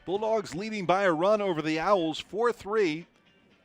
Bulldogs leading by a run over the Owls, 4-3.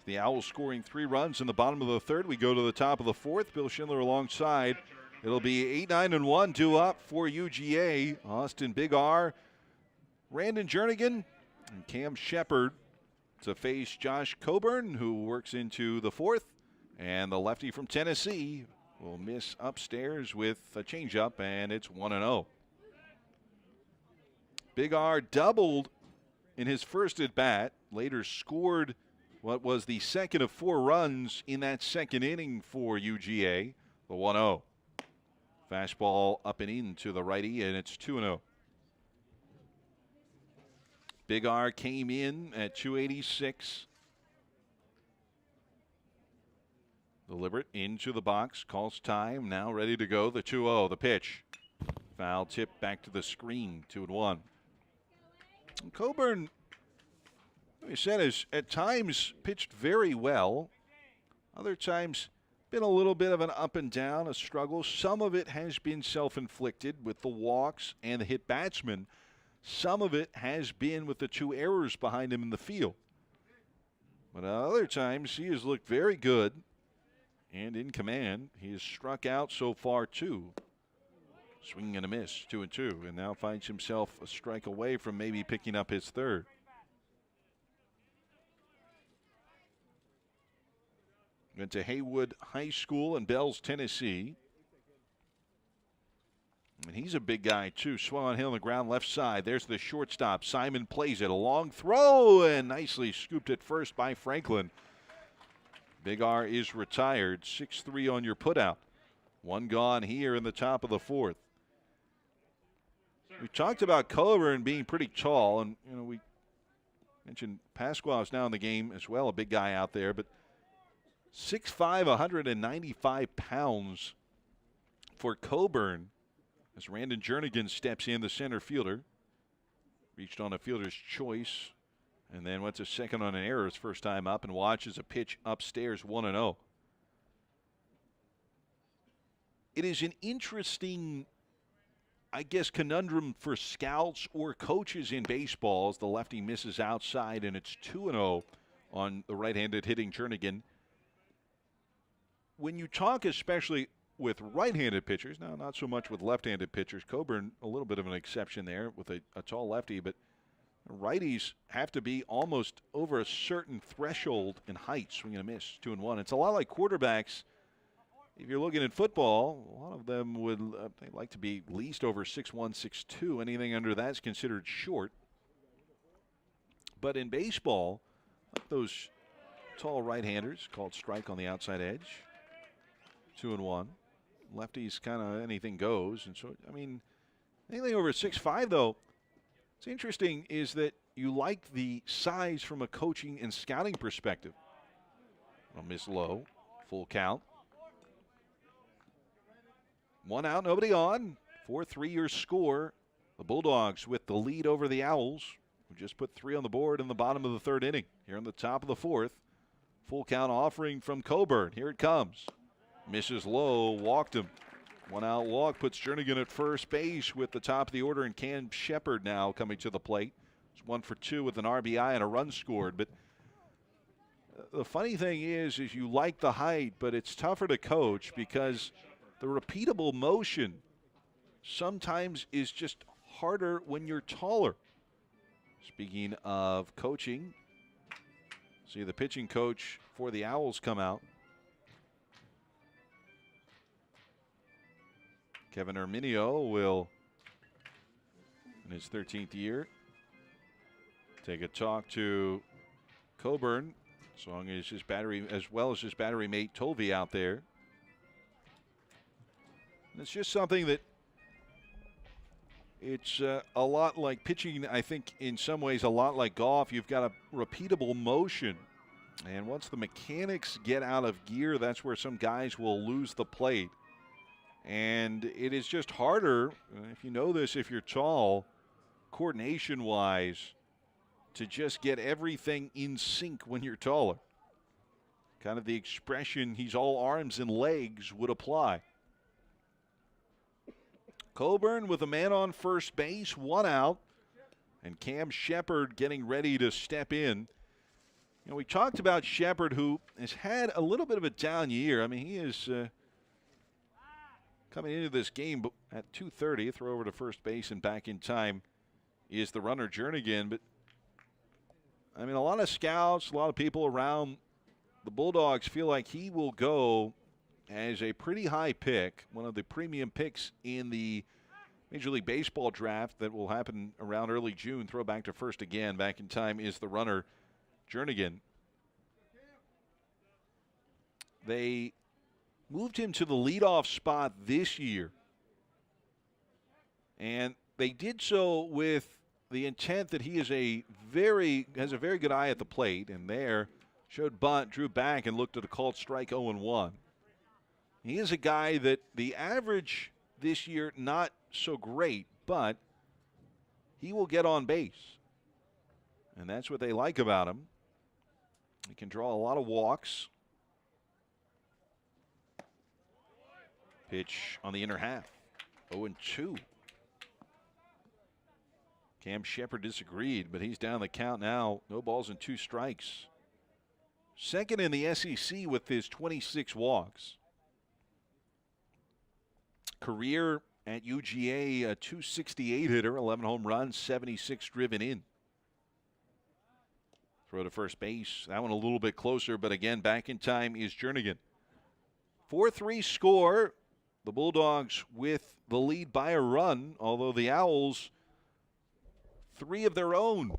The Owls scoring 3 runs in the bottom of the third. We go to the top of the fourth. Bill Schindler alongside. It'll be 8-9-1 due up for UGA. Austin Big R, Randon Jernigan, and Cam Shepard to face Josh Coburn, who works into the fourth. And the lefty from Tennessee will miss upstairs with a changeup, and it's 1-0. Big R doubled in his first at-bat, later scored what was the second of 4 runs in that second inning for UGA, the 1-0. Fastball up and in to the righty, and it's 2-0. Big R came in at 286. Deliberate into the box, calls time, now ready to go, the 2-0, the pitch. Foul tip back to the screen, 2-1. Coburn, like I said, has at times pitched very well. Other times been a little bit of an up and down, a struggle. Some of it has been self-inflicted with the walks and the hit batsman. Some of it has been with the 2 errors behind him in the field. But other times he has looked very good and in command. He has struck out so far, too. Swing and a miss, 2-2, and now finds himself a strike away from maybe picking up his third. Went to Haywood High School in Bells, Tennessee. And he's a big guy, too. Swung on Hill on the ground, left side. There's the shortstop. Simon plays it. A long throw, and nicely scooped at first by Franklin. Big R is retired. 6-3 on your putout. 1 gone here in the top of the fourth. We talked about Coburn being pretty tall, and we mentioned Pasquale's now in the game as well, a big guy out there, but 6'5", 195 pounds for Coburn as Randon Jernigan steps in, the center fielder. Reached on a fielder's choice and then went to second on an error his first time up, and watches a pitch upstairs, 1-0. It is an interesting, I guess, conundrum for scouts or coaches in baseball as the lefty misses outside, and it's 2-0 on the right-handed hitting Jernigan. When you talk especially with right-handed pitchers, now not so much with left-handed pitchers, Coburn a little bit of an exception there with a tall lefty, but righties have to be almost over a certain threshold in height, swing and a miss, 2-1. It's a lot like quarterbacks. If you're looking at football, a lot of them would they like to be least over 6'1", 6'2". Anything under that is considered short. But in baseball, like those tall right-handers, called strike on the outside edge, 2-1. Lefties kind of anything goes. And so, I mean, anything over 6'5", though, what's interesting is that you like the size from a coaching and scouting perspective. A miss low, full count. 1 out, nobody on. 4-3 your score. The Bulldogs with the lead over the Owls, who just put 3 on the board in the bottom of the third inning. Here in the top of the fourth. Full count offering from Coburn. Here it comes. Misses low, walked him. 1 out walk puts Jernigan at first base with the top of the order, and Cam Shepard now coming to the plate. It's 1 for 2 with an RBI and a run scored. But the funny thing is you like the height, but it's tougher to coach because the repeatable motion sometimes is just harder when you're taller. Speaking of coaching, see the pitching coach for the Owls come out. Kevin Erminio will, in his 13th year, take a talk to Coburn, as long as his battery, as well as his battery mate Tovey out there. And it's just something that it's a lot like pitching. I think in some ways a lot like golf. You've got a repeatable motion, and once the mechanics get out of gear, that's where some guys will lose the plate. And it is just harder, if you know this, if you're tall, coordination-wise, to just get everything in sync when you're taller. Kind of the expression, he's all arms and legs, would apply. Coburn with a man on first base, 1 out. And Cam Shepard getting ready to step in. You know, we talked about Shepard, who has had a little bit of a down year. I mean, he is coming into this game at 2:30. Throw over to first base and back in time is the runner Jernigan. But, I mean, a lot of scouts, a lot of people around the Bulldogs feel like he will go as a pretty high pick, one of the premium picks in the Major League Baseball draft that will happen around early June. Throw back to first again. Back in time is the runner Jernigan. They moved him to the leadoff spot this year. And they did so with the intent that he is has a very good eye at the plate. And there, showed bunt, drew back, and looked at a called strike 0-1. He is a guy that the average this year, not so great, but he will get on base. And that's what they like about him. He can draw a lot of walks. Pitch on the inner half. 0-2. Cam Shepard disagreed, but he's down the count now. No balls and 2 strikes. Second in the SEC with his 26 walks. Career at UGA, a .268 hitter, 11 home runs, 76 driven in. Throw to first base. That one a little bit closer, but again, back in time is Jernigan. 4-3 score. The Bulldogs with the lead by a run, although the Owls 3 of their own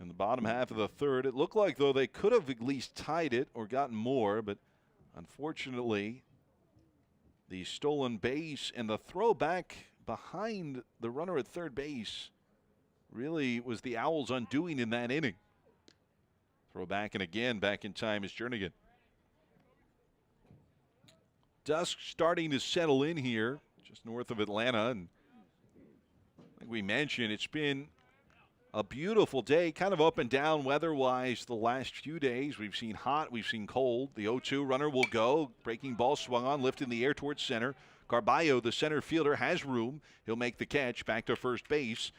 in the bottom half of the third. It looked like, though, they could have at least tied it or gotten more, but unfortunately, the stolen base and the throw back behind the runner at third base really was the Owls' undoing in that inning. Throw back, and again, back in time is Jernigan. Dusk starting to settle in here just north of Atlanta, and like we mentioned, it's been a beautiful day, kind of up and down weather-wise the last few days. We've seen hot, we've seen cold. The 0-2 runner will go. Breaking ball swung on, lifted in the air towards center. Carballo, the center fielder, has room. He'll make the catch back to first base.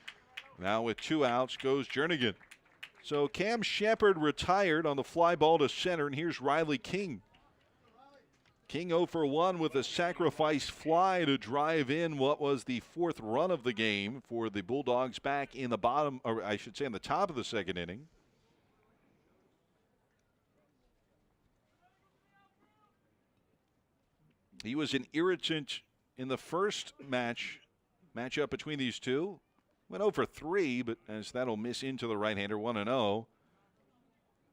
Now with 2 outs goes Jernigan. So Cam Shepard retired on the fly ball to center, and here's Riley King. King 0 for 1 with a sacrifice fly to drive in what was the 4th run of the game for the Bulldogs back in the bottom, or I should say in the top of the second inning. He was an irritant in the first matchup between these two. Went 0 for 3, but as that'll miss into the right-hander, 1-0.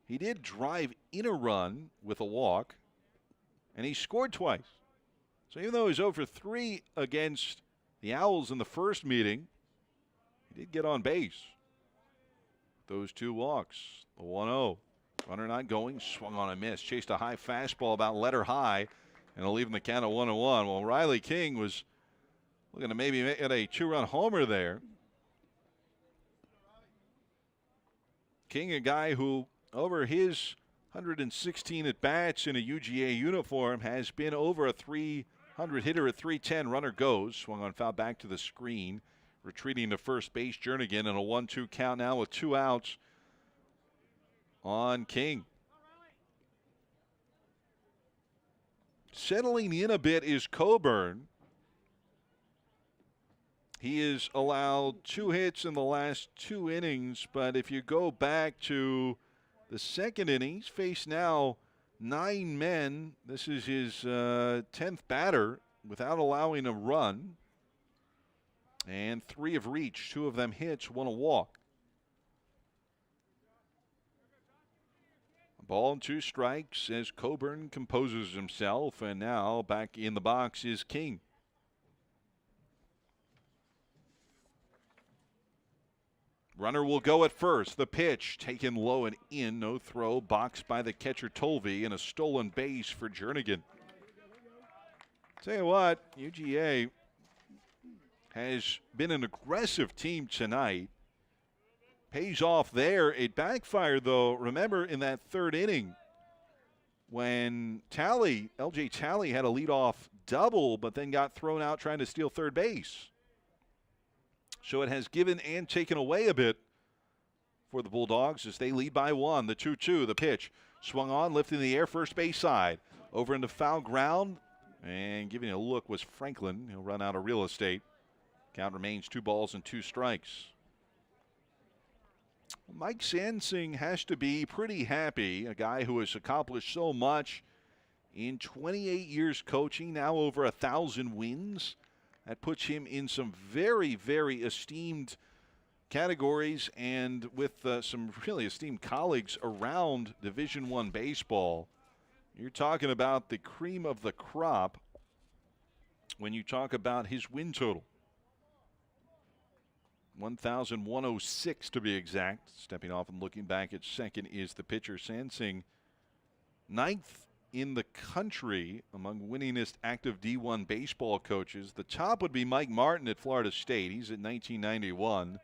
He did drive in a run with a walk, and he scored twice. So even though he's 0 for 3 against the Owls in the first meeting, he did get on base. Those 2 walks, the 1-0. Runner not going, swung on a miss, chased a high fastball about letter high, and it'll leave him the count at 1-1. Well, Riley King was looking to maybe get a 2-run homer there. King, a guy who, over his 116 at-bats in a UGA uniform, has been over a 300 hitter at .310. Runner goes. Swung on, foul back to the screen. Retreating to first base, Jernigan, and a 1-2 count now with 2 outs on King. Settling in a bit is Coburn. He has allowed 2 hits in the last 2 innings, but if you go back to the second inning, he's faced now 9 men. This is his 10th batter without allowing a run. And 3 have reached, 2 of them hits, 1 a walk. A ball and 2 strikes as Coburn composes himself, and now back in the box is King. Runner will go at first. The pitch taken low and in. No throw. Boxed by the catcher Tolvey, and a stolen base for Jernigan. Tell you what, UGA has been an aggressive team tonight. Pays off there. It backfired, though. Remember in that 3rd inning when LJ Talley had a leadoff double, but then got thrown out trying to steal third base. So it has given and taken away a bit for the Bulldogs as they lead by 1. The 2-2, the pitch. Swung on, lifted in the air, first base side. Over into foul ground, and giving a look was Franklin. He'll run out of real estate. Count remains 2 balls and 2 strikes. Mike Sansing has to be pretty happy, a guy who has accomplished so much in 28 years coaching, now over 1,000 wins. That puts him in some very, very esteemed categories and with some really esteemed colleagues around Division I baseball. You're talking about the cream of the crop when you talk about his win total. 1,106 to be exact. Stepping off and looking back at second is the pitcher, Sansing. 9th in the country among winningest active D1 baseball coaches. The top would be Mike Martin at Florida State. He's at 1991.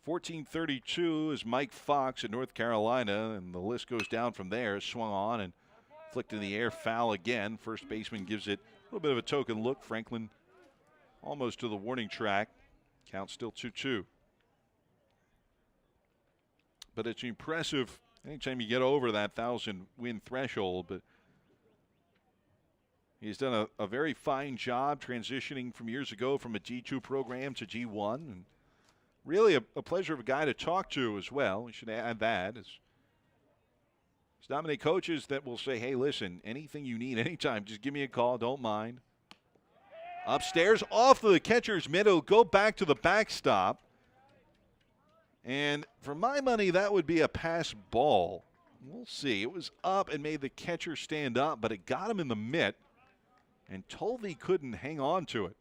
1432 is Mike Fox at North Carolina, and the list goes down from there. Swung on and flicked in the air, foul again. First baseman gives it a little bit of a token look. Franklin almost to the warning track. Count still 2-2. But it's impressive anytime you get over that 1,000-win threshold. But he's done a very fine job transitioning from years ago from a G2 program to G1. And really a pleasure of a guy to talk to as well. We should add that. There's not many coaches that will say, hey, listen, anything you need anytime, just give me a call, don't mind. Upstairs, off the catcher's mitt, it'll go back to the backstop. And for my money, that would be a pass ball. We'll see. It was up and made the catcher stand up, but it got him in the mitt, and Tovey couldn't hang on to it.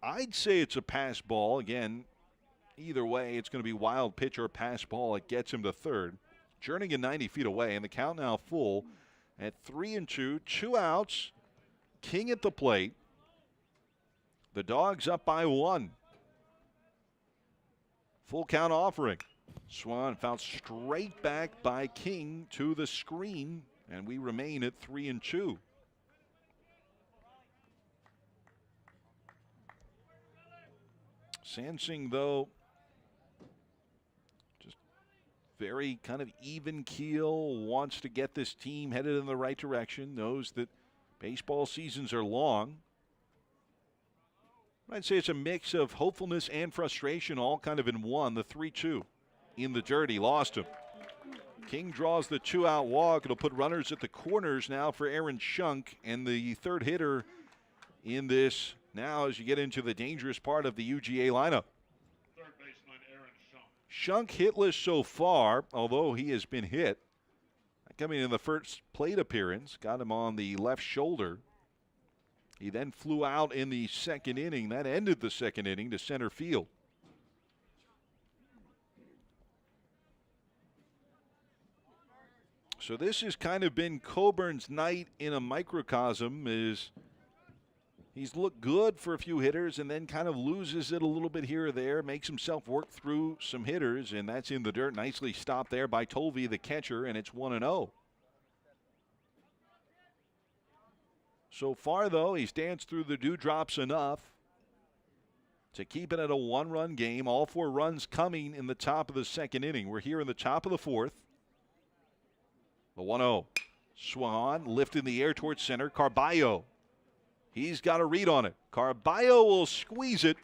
I'd say it's a pass ball. Again, either way, it's going to be wild pitch or pass ball. It gets him to third. Jernigan 90 feet away, and the count now full at 3-2. 2 outs. King at the plate. The Dogs up by 1. Full count offering. Swan fouled straight back by King to the screen, and we remain at 3-2. Sansing, though, just very kind of even keel, wants to get this team headed in the right direction, knows that baseball seasons are long. I'd say it's a mix of hopefulness and frustration all kind of in one. The 3-2 in the dirt. He lost him. King draws the 2-out walk. It'll put runners at the corners now for Aaron Shunk, and the third hitter in this now as you get into the dangerous part of the UGA lineup. Third baseman Aaron Shunk. Shunk hitless so far, although he has been hit. Coming in the first plate appearance, got him on the left shoulder. He then flew out in the second inning. That ended the second inning to center field. So this has kind of been Coburn's night in a microcosm. Is he's looked good for a few hitters and then kind of loses it a little bit here or there, makes himself work through some hitters, and that's in the dirt. Nicely stopped there by Tovey, the catcher, and it's 1-0. So far, though, he's danced through the dewdrops enough to keep it at a 1-run game. All 4 runs coming in the top of the second inning. We're here in the top of the 4th. The 1-0. Swung on, lifted in the air towards center. Carballo. He's got a read on it. Carballo will squeeze it.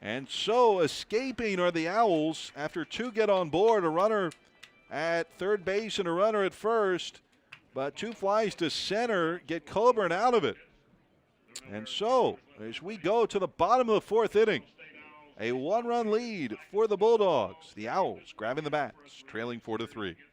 And so escaping are the Owls after 2 get on board. A runner at third base and a runner at first. But 2 flies to center get Coburn out of it. And so, as we go to the bottom of the 4th inning, a 1-run lead for the Bulldogs. The Owls grabbing the bats, trailing 4-3.